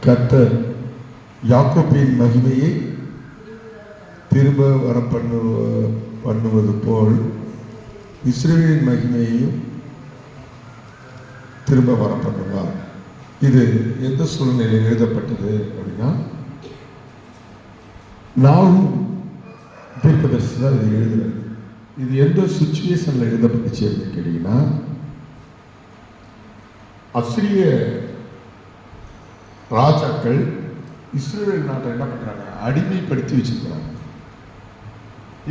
கர்த்தர் யாக்கோபின் மகிமையை திரும்ப வர பண்ணுவது போல் இஸ்ரவேலின் மகிமையையும் திரும்ப வர பண்ணுவார். இது எந்த சூழ்நிலையில் எழுதப்பட்டது அப்படின்னா, நாகும் தீர்க்கதரிசி தான் இது எழுதுறது. இது எந்த சுச்சுவேஷன்ல எழுதப்பட்டுச்சு அப்படின்னு கேட்டீங்கன்னா, அசிரிய ராஜாக்கள் இஸ்ரவேல் நாட்டை என்ன பண்றாங்க, அடிமைப்படுத்தி வச்சிருக்கிறாங்க.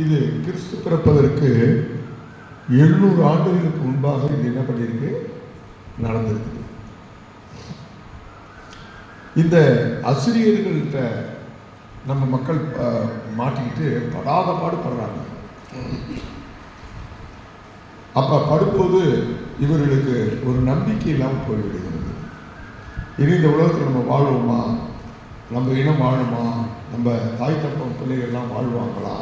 இது கிறிஸ்து பிறப்பதற்கு 700 ஆண்டுகளுக்கு முன்பாக இது என்ன பண்ணியிருக்கு, நடந்திருக்கு. இந்த அசிரியர்கள்ட்ட நம்ம மக்கள் மாட்டிக்கிட்டு படாத பாடுபடுறாங்க. அப்ப படும்போது இவர்களுக்கு ஒரு நம்பிக்கை இல்லாமல் போய்விடுகிறது. இனி இந்த உலகத்தில் நம்ம வாழ்வோமா, நம்ம இனம் வாழுமா, நம்ம தாய் தப்பம் பிள்ளைகள்லாம் வாழ்வாங்களா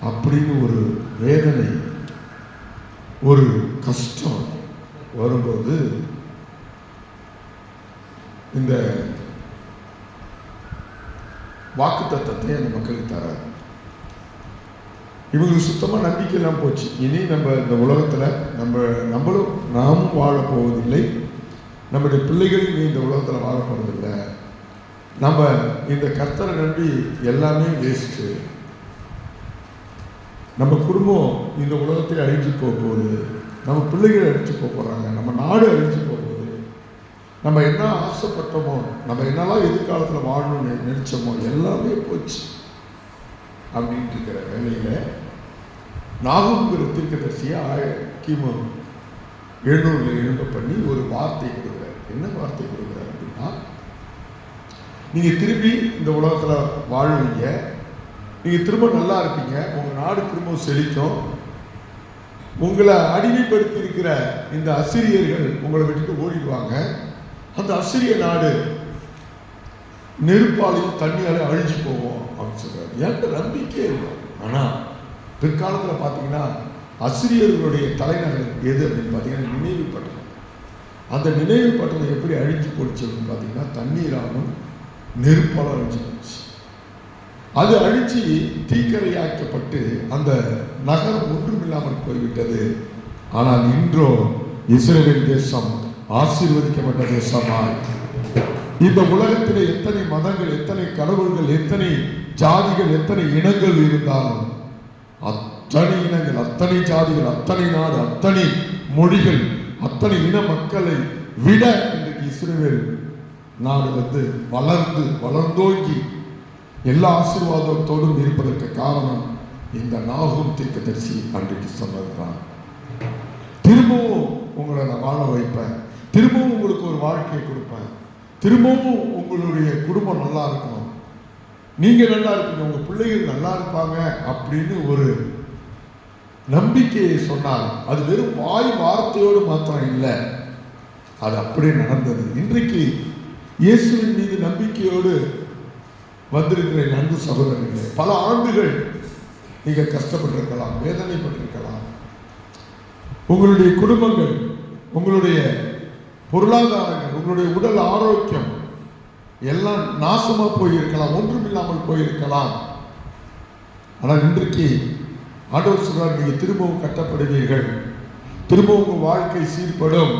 அப்படின்னு ஒரு வேதனை, ஒரு கஷ்டம் வரும்போது இந்த வாக்குத்தத்தத்தை அந்த மக்களுக்கு தராது. இவங்களுக்கு சுத்தமாக நம்பிக்கை எல்லாம் போச்சு. இனி நம்ம இந்த உலகத்தில் நாமும் வாழப் போவதில்லை, நம்முடைய பிள்ளைகளும் இனி இந்த உலகத்தில் வாழப் போவதில்லை. நம்ம இந்த கர்த்தரை நம்பி எல்லாமே வேஸ்ட்டு. நம்ம குடும்பம் இந்த உலகத்தை அழிஞ்சு போகுது, நம்ம பிள்ளைகள் அழிஞ்சு போகிறாங்க, நம்ம நாடு அழிஞ்சு போகுது. நம்ம என்ன ஆசைப்பட்டோமோ, நம்ம என்னெல்லாம் எதிர்காலத்தில் வாழணும்னு நினைச்சோமோ எல்லாமே போச்சு அப்படின்ட்டு இருக்கிற வேலையில் நாகுங்கிற தீர்க்கதரிசியை கிமு 700 எழுத பண்ணி ஒரு வார்த்தை கொடுக்குறாரு. என்ன வார்த்தை கொடுக்குறாரு அப்படின்னா, நீங்கள் திரும்பி இந்த உலகத்தில் வாழ்வீங்க, நீங்கள் திரும்ப நல்லா இருப்பீங்க, உங்கள் நாடு திரும்ப செழிக்கும், உங்களை அடிமைப்படுத்தி இருக்கிற இந்த அசிரியர்கள் உங்களை விட்டுட்டு ஓடிடுவாங்க, அந்த அசிரிய நாடு நெருப்பாலையும் தண்ணியாலையும் அழிஞ்சு போவோம் அப்படின்னு சொல்றாரு. என்கிட்ட நம்பிக்கையே இல்லை. ஆனால் பிற்காலத்தில் பார்த்தீங்கன்னா அசிரியர்களுடைய தலைநகர் எது அப்படின்னு பார்த்தீங்கன்னா நினைவு பட்டணம். அந்த நினைவு பட்டணம் எப்படி அழிஞ்சு போச்சு அப்படின்னு பார்த்தீங்கன்னா, தண்ணீராலும் நெருப்பாலும் அழிஞ்சு போச்சு. அது அழிச்சு தீக்கரையாக்கப்பட்டு அந்த நகரம் ஒன்றுமில்லாமல் போய்விட்டது. ஆனால் இன்றோ இஸ்ரவேல் தேசம் ஆசீர்வதிக்கப்பட்ட தேசமாய், இந்த உலகத்தில் எத்தனை மதங்கள், எத்தனை கடவுள்கள், எத்தனை ஜாதிகள், எத்தனை இனங்கள் இருந்தாலும், அத்தனை இனங்கள், அத்தனை ஜாதிகள், அத்தனை நாடு, அத்தனை மொழிகள், அத்தனை இன மக்களை விட இன்றைக்கு இஸ்ரவேல் நாடு வளர்ந்தோங்கி எல்லா ஆசீர்வாதத்தோடும் இருப்பதற்கு காரணம் இந்த நாகும் தீர்க்கதரிசி அன்றைக்கு சொன்னதுதான். திரும்பவும் உங்களை நான் வாழ வைப்பேன், திரும்பவும் உங்களுக்கு ஒரு வாழ்க்கையை கொடுப்பேன், திரும்பவும் உங்களுடைய குடும்பம் நல்லா இருக்கணும், நீங்க நல்லா இருக்கணும், உங்க பிள்ளைகள் நல்லா இருப்பாங்க அப்படின்னு ஒரு நம்பிக்கையை சொன்னார். அது வெறும் வாய் வார்த்தையோடு மாத்திரம் இல்லை, அது அப்படியே நடந்தது. இன்றைக்கு இயேசுவின் மீது நம்பிக்கையோடு வந்திருக்கிற அன்பு சகோதரர்களே, பல ஆண்டுகள் நீங்க கஷ்டப்பட்டிருக்கலாம், வேதனைப்பட்டிருக்கலாம், உங்களுடைய குடும்பங்கள், உங்களுடைய பொருளாதாரங்கள், உங்களுடைய உடல் ஆரோக்கியம் எல்லாம் நாசமா போயிருக்கலாம், ஒன்றுமில்லாமல் போயிருக்கலாம். ஆனால் இன்றைக்கு ஆண்டவர் சொல்றார், நீங்க திரும்பவும் கட்டப்படுவீர்கள், திரும்பவும் உங்க வாழ்க்கை சீர்படும்,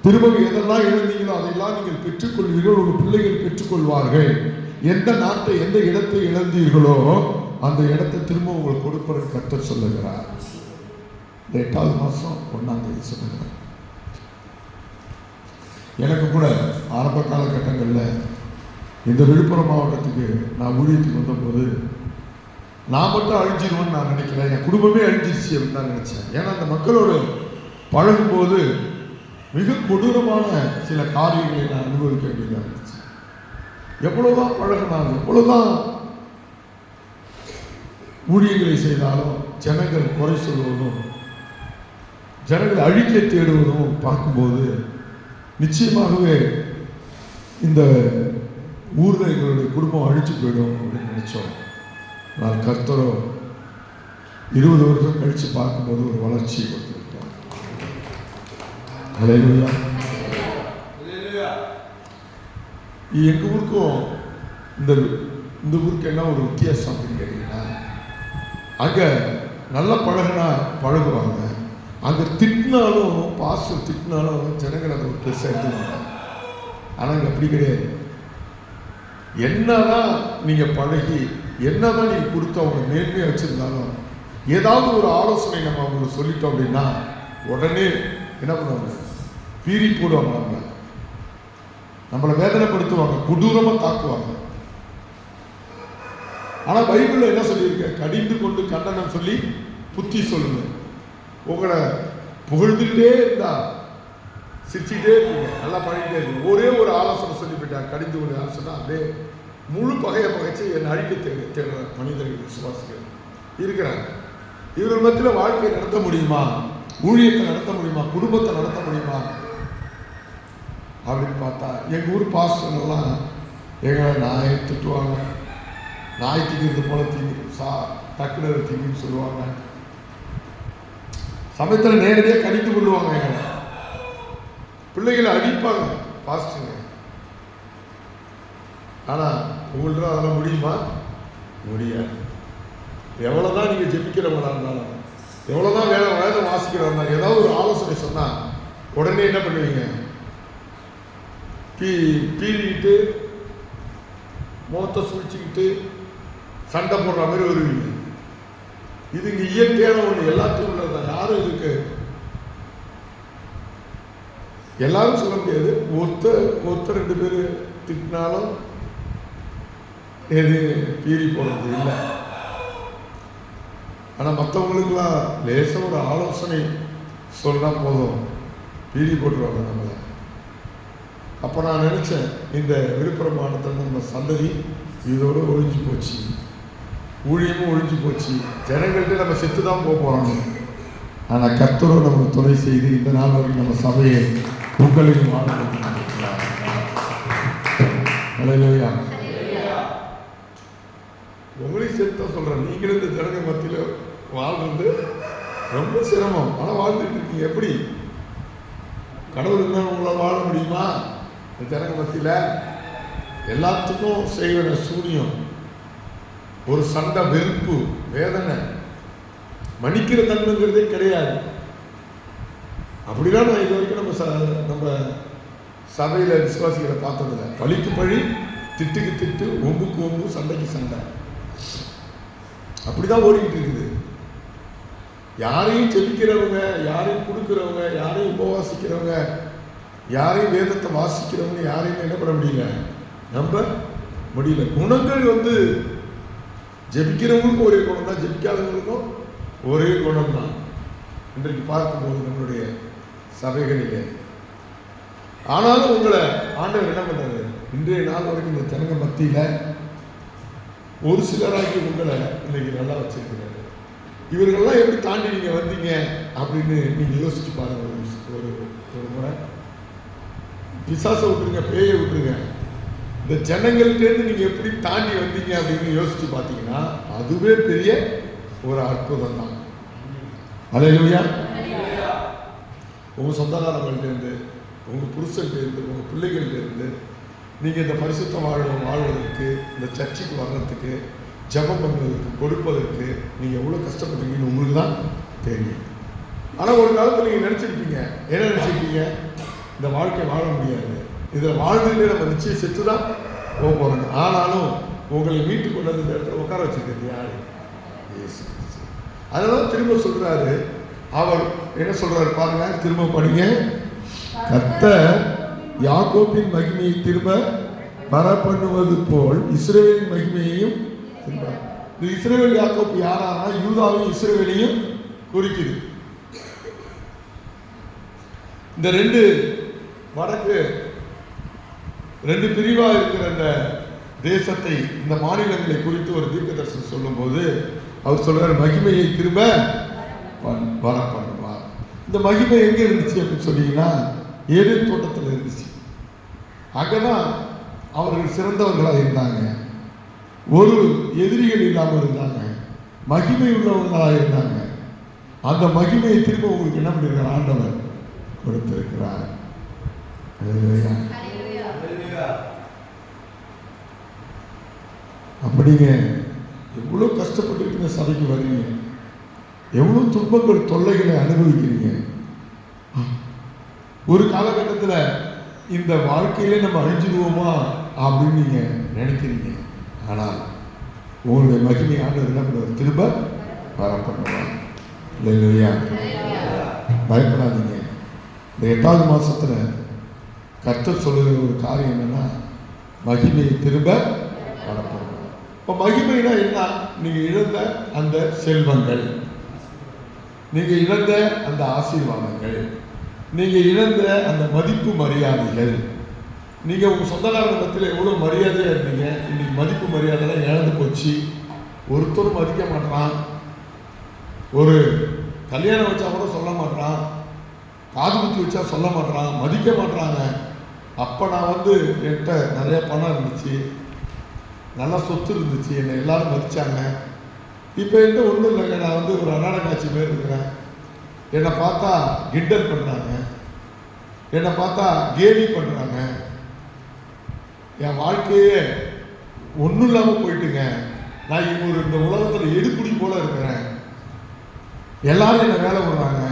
திரும்பவும் எதெல்லாம் இழந்தீங்களோ அதையெல்லாம் நீங்கள் பெற்றுக்கொள்வீர்கள், உங்கள் பிள்ளைகள் பெற்றுக்கொள்வார்கள். எந்த நாட்டை, எந்த இடத்தை இழந்தீர்களோ அந்த இடத்தை திரும்ப உங்களுக்கு கொடுப்பதற்கு கர்த்தர் சொல்லுகிறார். 8வது மாதம் 1ஆம் தேதி சொல்லுகிறார். எனக்கு கூட ஆரம்ப காலகட்டங்களில் இந்த விழுப்புரம் மாவட்டத்துக்கு நான் ஊழியத்துக்கு வந்தபோது நான் மட்டும் அழிஞ்சிருவேன்னு நான் நினைக்கிறேன், என் குடும்பமே அழிஞ்சிருச்சு அப்படின்னு தான் நினைச்சேன். ஏன்னா அந்த மக்களோடு பழகும்போது மிக கொடூரமான சில காரியங்களை நான் அனுபவிக்க வேண்டியதாக இருந்துச்சு. எவ்வளவுதான் பழகினாலும், எவ்வளவுதான் ஊழியர்களை செய்தாலும் ஜனங்கள் குறை சொல்வதும், ஜனங்கள் அழிக்க தேடுவதும் பார்க்கும்போது நிச்சயமாகவே இந்த ஊரில் எங்களுடைய குடும்பம் அழிச்சு போயிடும் அப்படின்னு நினைச்சோம். நான் கர்த்தரோ 20 வருஷம் கழித்து பார்க்கும்போது ஒரு வளர்ச்சியை கொடுத்திருக்கிறார். ஹல்லேலூயா. எங்கள் ஊருக்கும் இந்த ஊருக்கு என்ன ஒரு வித்தியாசம் அப்படின்னு கேட்டிங்கன்னா, அங்கே நல்லா பழகுனா பழகுவாங்க. அங்கே திட்டினாலும் பாஸ்டர் திட்டினாலும் ஜனங்கள் அதை ஒரு பெருசாக எடுத்துவாங்க. ஆனால் இங்கே அப்படி கிடையாது. என்னதான் நீங்கள் பழகி என்னதான் நீங்கள் கொடுத்து அவங்க மேன்மையாக வச்சுருந்தாலும் ஏதாவது ஒரு ஆலோசனை நம்ம அவங்களுக்கு சொல்லிட்டோம் அப்படின்னா உடனே என்ன பண்ணுவாங்க, பீறி போடுவாங்க, நம்மளை வேதனைப்படுத்துவாங்க, கொடூரமாக தாக்குவாங்க. ஆனால் பைபிளில் என்ன சொல்லியிருக்க, கடிந்து கொண்டு கண்டனம் சொல்லி புத்தி சொல்லுங்க. உங்களை புகழ்ந்துக்கிட்டே இருந்தா சிரிச்சுக்கிட்டே இருக்கீங்க, நல்லா பழகிட்டே இருக்கு. ஒரே ஒரு ஆலோசனை சொல்லி போயிட்டாங்க, கடிந்து கொண்டு ஆலோசனை அப்படியே முழு பகையை பகைச்சு என்னை அழிக்க தேடுற மனிதர்கள் விசுவாசிகள் இருக்கிறாங்க. இவர்கள் மத்தியில் வாழ்க்கையை நடத்த முடியுமா, ஊழியத்தை நடத்த முடியுமா, குடும்பத்தை நடத்த முடியுமா அப்படின்னு பார்த்தா எங்கள் ஊர் பாஸ்டர்லாம் எங்களை நாயை திட்டுவாங்க. நாய் திங்கிறது போல டக்குனு திங்குன்னு சொல்லுவாங்க. சமயத்தில் நேரடியாக கடித்து கொள்ளுவாங்க. எங்களை பிள்ளைகளை அடிப்பாங்க பாஸ்டருங்க. ஆனால் உங்கள்கிட்ட அதெல்லாம் முடியுமா? முடியாது. எவ்வளோதான் நீங்கள் ஜெபிக்கிறவங்களா இருந்தாலும், எவ்வளோதான் வேதம் வாசிக்கிறவங்க இருந்தாலும், ஏதாவது ஒரு ஆலோசனை சொன்னால் உடனே என்ன பண்ணுவீங்க, பீறிக்கிட்டு முகத்தை சுழிச்சுக்கிட்டு சண்டை போடுற மாதிரி வருவீங்க. இது இங்கே இயற்கையான ஒன்று, எல்லாத்தையும் உள்ளதுதான். யாரும் இதுக்கு எல்லாரும் சொல்ல முடியாது. ஒருத்தர் 2 பேர் திட்டினாலும் எது பீறி போடுறது இல்லை. ஆனால் மற்றவங்களுக்குலாம் லேசாக ஒரு ஆலோசனை சொன்னால் போதும், பீறி போட்டுருவாங்க நம்மளை. அப்போ நான் நினச்சேன், இந்த விழுப்புரம் மாவட்டத்தில் நம்ம சந்ததி இதோடு ஒழிஞ்சு போச்சு, ஊழியமும் ஒழிஞ்சு போச்சு, ஜனங்கள்கிட்ட நம்ம செத்து தான் போகிறோம். ஆனால் கர்த்தரும் நமக்கு துணை செய்து இந்த நாள் வரைக்கும் நம்ம சபையை உங்களையும் வாழ வைக்கிறார். அல்லேலூயா. உங்களையும் சேர்த்து தான் சொல்கிறேன், நீங்களும் இந்த ஜனங்க மத்தியில் வாழ்றது ரொம்ப சிரமம். ஆனால் வாழ்ந்துட்டு இருக்கீங்க. எப்படி கடவுள் இருந்தால் உங்களால் வாழ முடியுமா? இந்த ஜனங்க மத்தியில் எல்லாத்துக்கும் செய்வன சூனியம், ஒரு சண்டை, வெறுப்பு, வேதனை, மன்னிக்கிற தன்மைங்கிறதே கிடையாது. அப்படிதான் நான் இது வரைக்கும் நம்ம சபையில் விசுவாசிகளை பார்த்ததில்லை. பழிக்கு பழி, திட்டுக்கு திட்டு, ஒம்புக்கு ஒம்பு, சண்டைக்கு சண்டை, அப்படிதான் ஓடிக்கிட்டு இருக்குது. யாரையும் ஜெபிக்கிறவங்க, யாரையும் கொடுக்குறவங்க, யாரையும் உபவாசிக்கிறவங்க, யாரையும் வேதத்தை வாசிக்கிறவங்க யாரையும் என்ன பண்ண முடியல, நம்ப முடியல. குணங்கள் ஜெபிக்கிறவங்களுக்கும் ஒரே குணம் தான், ஜெபிக்காதவங்களுக்கும் ஒரே குணம் தான் இன்றைக்கு பார்க்கும்போது நம்மளுடைய சபைகளிலே. ஆனாலும் உங்களை ஆண்டவர் என்ன பண்ணுறாரு, இன்றைய நாள் வரைக்கும் இந்த ஜனங்க மத்தியில் ஒரு சிலராகி உங்களை இன்னைக்கு நல்லா வச்சிருக்கிறாரு. இவர்கள்லாம் எப்படி தாண்டி நீங்கள் வந்தீங்க அப்படின்னு நீங்கள் யோசிச்சு பாருங்க. ஒரு முறை பிசாசை விட்டுருங்க, பேயை விட்டுருங்க, இந்த ஜனங்கள்கிட்டேருந்து நீங்கள் எப்படி தாண்டி வந்தீங்க அப்படின்னு யோசிச்சு பார்த்தீங்கன்னா அதுவே பெரிய ஒரு அற்புதம் தான். அல்லேலூயா. உங்கள் சொந்தக்காரங்கள்டேருந்து, உங்கள் புருஷன்டேருந்து, உங்கள் பிள்ளைகள்டேருந்து நீங்கள் இந்த பரிசுத்த வாழ்வதற்கு, இந்த சர்ச்சுக்கு வர்றதுக்கு, ஜெபம் பண்ணுறதுக்கு, கொடுப்பதற்கு நீங்கள் எவ்வளோ கஷ்டப்பட்டீங்கன்னு உங்களுக்கு தான் தெரியும். ஆனால் ஒரு காலத்தில் நீங்கள் நினச்சிருப்பீங்க, என்ன நினச்சிருப்பீங்க, இந்த வாழ்க்கை வாழ முடியாது, இதில் வாழ்ந்துட்டு நம்ம நிச்சயம் செத்து தான் போக போகிறோங்க. ஆனாலும் உங்களை மீட்டு கொண்டு வந்து இந்த இடத்துல உட்கார வச்சுருக்கிறது யார்? இயேசு. அதனால திரும்ப சொல்கிறாரு, அவர் என்ன சொல்கிறாரு பாருங்க, திரும்ப படிங்க. கர்த்தர் யாக்கோபின் மகிமையை திரும்ப வர பண்ணுவது போல் இஸ்ரவேலின் மகிமையையும் திரும்ப. இந்த இஸ்ரவேல் யாக்கோப்பு யாரானா யூதாவையும் இஸ்ரவேலையும் குறிக்குது. இந்த வடக்கு 2 பிரிவாக இருக்கிற இந்த தேசத்தை, இந்த மாநிலங்களை குறித்து ஒரு தீர்க்கதரிசனம் சொல்லும்போது அவர் சொல்றார், மகிமையை திரும்ப வர பண்ணுவார். இந்த மகிமை எங்கே இருந்துச்சு அப்படின்னு சொன்னீங்கன்னா ஏதேன் தோட்டத்தில் இருந்துச்சு. அங்கதான் அவர்கள் சிறந்தவர்களாக இருந்தாங்க, ஒரு எதிரிகள் இல்லாமல் இருந்தாங்க, மகிமை உள்ளவர்களாக இருந்தாங்க. அந்த மகிமையை திரும்ப உங்களுக்கு என்ன பண்ணிருக்கார், ஆண்டவர் கொடுத்திருக்கிறார். அப்படிங்க எவ்வளோ கஷ்டப்பட்டு இந்த சபைக்கு வர்றீங்க, எவ்வளோ துன்பங்கள் தொல்லைகளை அனுபவிக்கிறீங்க. ஒரு காலகட்டத்தில் இந்த வாழ்க்கையிலே நம்ம அழிஞ்சிடுவோமா அப்படின்னு நீங்கள் நினைக்கிறீங்க. ஆனால் உங்களுடைய மகிமை ஆண்டவர் என்ன பண்ணுவார்? திரும்ப வர பண்ணுவார். இல்லையா? பயப்படாதீங்க. இந்த 8வது மாதத்தில் கர்த்தர் சொல்லுகிற ஒரு காரியம் என்னன்னா, மகிமையை திரும்ப வர பண்ணுவார். இப்போ மகிமைனா என்ன? நீங்கள் இழந்த அந்த செல்வங்கள், நீங்கள் இழந்த அந்த ஆசீர்வாதங்கள், நீங்கள் இழந்த அந்த மதிப்பு மரியாதைகள், நீங்கள் உங்கள் சொந்தக்காரங்க மத்தியில் எவ்வளோ மரியாதையாக இருந்தீங்க, இன்னைக்கு மதிப்பு மரியாதைலாம் இழந்து போச்சு. ஒருத்தரும் மதிக்க மாட்டான். ஒரு கல்யாணம் வச்சா கூட சொல்ல மாட்டான், காது குத்தி வச்சா சொல்ல மாட்டான், மதிக்க மாட்டாங்க. அப்போ நான் என்கிட்ட நிறைய பணம் இருந்துச்சு, நல்லா சொத்து இருந்துச்சு, என்னை எல்லாரும் மதித்தாங்க. இப்போ என்கிட்ட ஒன்றும் இல்லைங்க, நான் ஒரு அன்னாட காட்சி மாரி இருக்கிறேன். என்னை பார்த்தா கிண்டல் பண்ணுறாங்க, என்னை பார்த்தா கேலி பண்ணுறாங்க. என் வாழ்க்கையே ஒன்றும் இல்லாமல் போயிட்டுங்க. நான் இந்த உலகத்தில் எடுக்குடி போல இருக்கிறேன், எல்லாரும் என்னை வேலை விடுறாங்க.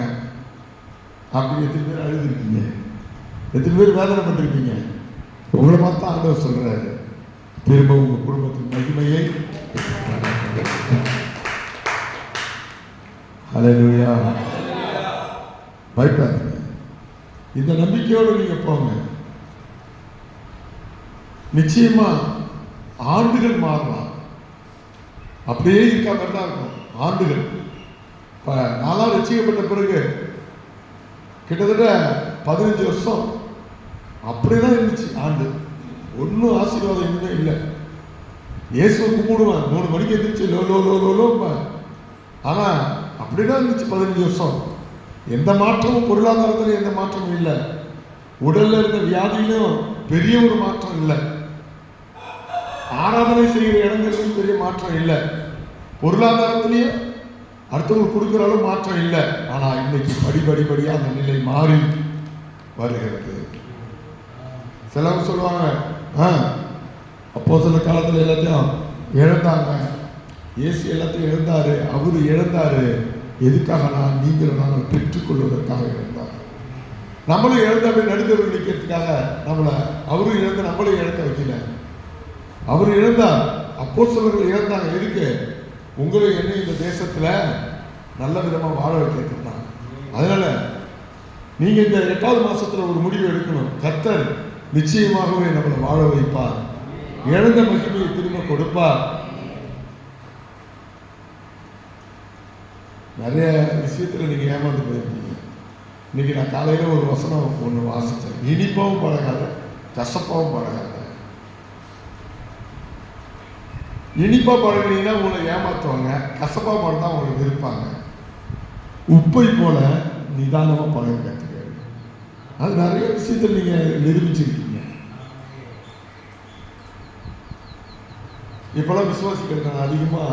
அப்படி எத்தனை பேர் அழுதுருக்கீங்க? எத்தனை பேர் வேதனை பண்ணிருக்கீங்க? உங்களை பார்த்தா ஆண்டவர் சொல்கிறாரு, திரும்ப உங்கள் குடும்பத்தின் மகிமையை. ஹல்லேலூயா. பயப்படாதீங்க. இந்த நம்பிக்கையோடு நீங்கள் போங்க. நிச்சயமா ஆண்டுகள் மாறலாம், அப்படியே இருக்காம தான் இருக்கும் ஆண்டுகள். இப்போ நான்லாம் ரட்சிக்கப்பட்ட பிறகு கிட்டத்தட்ட 15 வருஷம் அப்படிதான் இருந்துச்சு ஆண்டு. ஒன்றும் ஆசீர்வாதம் எதுவுமே இல்லை. இயேசுவை கும்பிடுவேன், 3 மணிக்கு எழுந்திரிச்சு லோ லோ லோ லோ லோப்பேன். ஆனால் அப்படிதான் இருந்துச்சு 15 வருஷம். எந்த மாற்றமும், பொருளாதாரத்தில் எந்த மாற்றமும் இல்லை, உடல்ல இருந்த வியாதியிலும் பெரிய ஒரு மாற்றம் இல்லை, ஆராதனை செய்கிற இடங்களிலும் பெரிய மாற்றம் இல்லை, பொருளாதாரத்திலையும் அடுத்தவங்க கொடுக்குற அளவு மாற்றம் இல்லை. ஆனால் இன்னைக்கு படிப்படியாக அந்த நிலை மாறி வருகிறது. சிலவங்க சொல்லுவாங்க, அப்போ சில காலத்தில் எல்லாத்தையும் இழந்தாங்க, இயேசு எல்லாத்தையும் இழந்தாரு, அவரு இழந்தாரு. எதுக்காக? நீங்கள் நாங்கள் பெற்றுக்கொள்வதற்காக இழந்தார். நம்மளும் இழந்த போய் நடுத்தருவில் நிற்கிறதுக்காக நம்மளை அவரும் இழந்து நம்மளும் இழக்க வைக்கல. அவர் இழந்தார், அப்போஸ்தலர்கள் இழந்தாங்க. எதுக்கு? உங்களை என்ன இந்த தேசத்தில் நல்ல விதமாக வாழ வைக்கிறாங்க. அதனால நீங்க இந்த 8வது மாசத்துல ஒரு முடிவு எடுக்கணும். கர்த்தர் நிச்சயமாகவே நம்மளை வாழ வைப்பார், இழந்த மகிமையை திரும்ப கொடுப்பார். நிறைய விஷயத்துல நீங்க ஏமாந்து போயிருக்கீங்க. இன்னைக்கு நான் காலையில ஒரு வசனம் ஒன்று வாசித்தேன். இனிப்பாவும் பழகாத, கசப்பாவும் பழகாத. இனிப்பா பழகினீங்கன்னா உங்களை ஏமாற்றுவாங்க, கசப்பா பழம் தான் உங்களுக்கு இருப்பாங்க. உப்பை போல நிதானமா பழக கற்றுக்க. அது நிறைய விஷயத்தில் நீங்க நிரூபிச்சிருக்கீங்க. இப்பெல்லாம் விசுவாசிக்கிறது நான் அதிகமா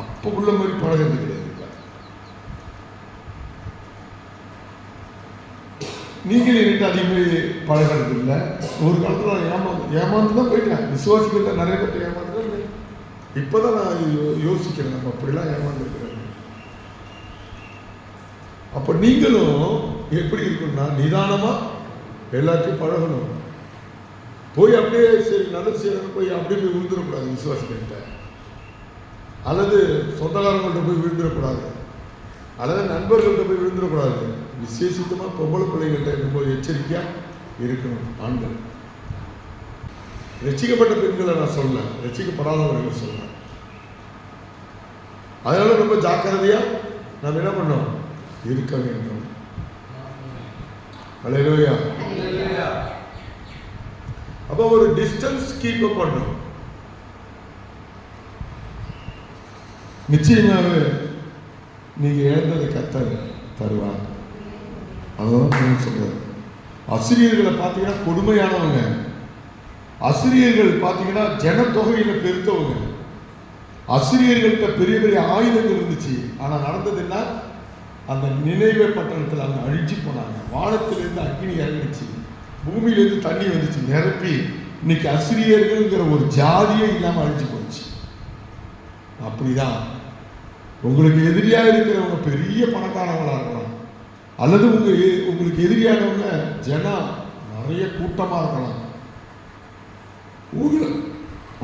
அப்ப உள்ள மாதிரி பழகிறது கிடையாது. நீங்கள் என்கிட்ட அதிகமாக பழகிறது இல்லை. ஒரு காலத்தில் ஏமாந்து தான் போயிட்டேன். விசுவாசிக்கிற நிறைய பேர் ஏமாந்து தான் இல்லை. இப்போதான் நான் யோசிக்கிறேன், நம்ம அப்படிலாம் ஏமாந்துருக்கிறேன். அப்போ நீங்களும் எப்படி இருக்கணும்னா நிதானமா எல்லாத்தையும் பழகணும். போய் அப்படியே சரி நல்லது செய்யணும் போய் அப்படியே போய் விழுந்துடக்கூடாது விசுவாசிக்கிட்ட, அல்லது சொந்தக்காரங்கள்ட்ட போய் விழுந்துடக்கூடாது, அல்லது நண்பர்கள்ட்ட போய் விழுந்துடக்கூடாது. விசேஷித்தமாக பொம்பளை பிள்ளைகள்கிட்ட ரொம்ப எச்சரிக்கையாக இருக்கணும். ஆண்கள், ரட்சிக்கப்பட்ட பெண்களை நான் சொல்ல, ரட்சிக்கப்படாதவர்களை சொல்ல. அதனால ரொம்ப ஜாக்கிரதையா நாம் என்ன பண்ணோம், இருக்க வேண்டும். அல்லேலூயா. அப்போ ஒரு டிஸ்டன்ஸ் கீப் அப் பண்ணும். நிச்சயமாகவே நீங்க இழந்ததை கர்த்தர் தருவார். அதுதான் சொல்றாரு. அசிரியர்களை பார்த்தீங்கன்னா கொடுமையானவங்க. அசிரியர்கள் பார்த்தீங்கன்னா ஜனத்தொகையில பெருத்தவங்க. அசிரியர்கள்ட்ட பெரிய பெரிய ஆயுதங்கள் இருந்துச்சு. ஆனால் நடந்தது என்ன? அந்த நினைவே பட்டணத்தில் அவங்க அழிஞ்சு போனாங்க. வானத்திலிருந்து அக்னி இறங்கிச்சு, பூமியிலிருந்து தண்ணி வந்துச்சு, நிரப்பி இன்னைக்கு அசிரியர்கள்ங்கிற ஒரு ஜாதியே இல்லாமல் அழிஞ்சு போச்சு. அப்படிதான் உங்களுக்கு எதிரியா இருக்கிறவங்க பெரிய பணக்காரங்களா இருக்கலாம், அல்லது உங்களுக்கு எதிரியானவங்க ஜனம் நிறைய கூட்டமா இருக்கலாம்.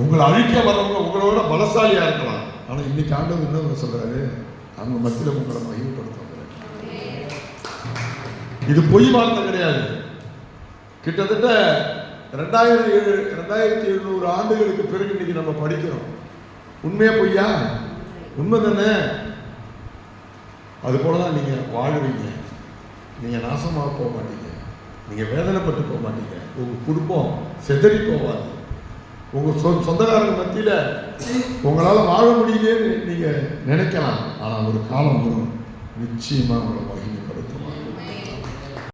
உங்களை அழிக்க வர்றவங்க உங்களோட பலசாலியா இருக்கலாம். ஆனா இன்னைக்கு ஆண்டவர் என்ன சொல்றாரு, அவங்க மத்தியில் உங்களை மகிமைப்படுத்துவாங்க. இது பொய் வார்த்தை கிடையாது. கிட்டத்தட்ட 2700 ஆண்டுகளுக்கு பிறகு இன்னைக்கு நம்ம படிக்கிறோம். உண்மையா பொய்யா? உண்மை தானே? அது போலதான் நீங்க வாழ்வீங்க. நீங்க நாசமாக போக மாட்டீங்க, நீங்க வேதனைப்பட்டு போக மாட்டீங்க, உங்க குடும்பம் செதறி போவாது. உங்க சொந்தக்காரங்க மத்தியில உங்களால வாழ முடியலையே நீங்க நினைக்கலாம். ஆனா ஒரு காலம் வரும், நிச்சயமா உங்களை மகிமை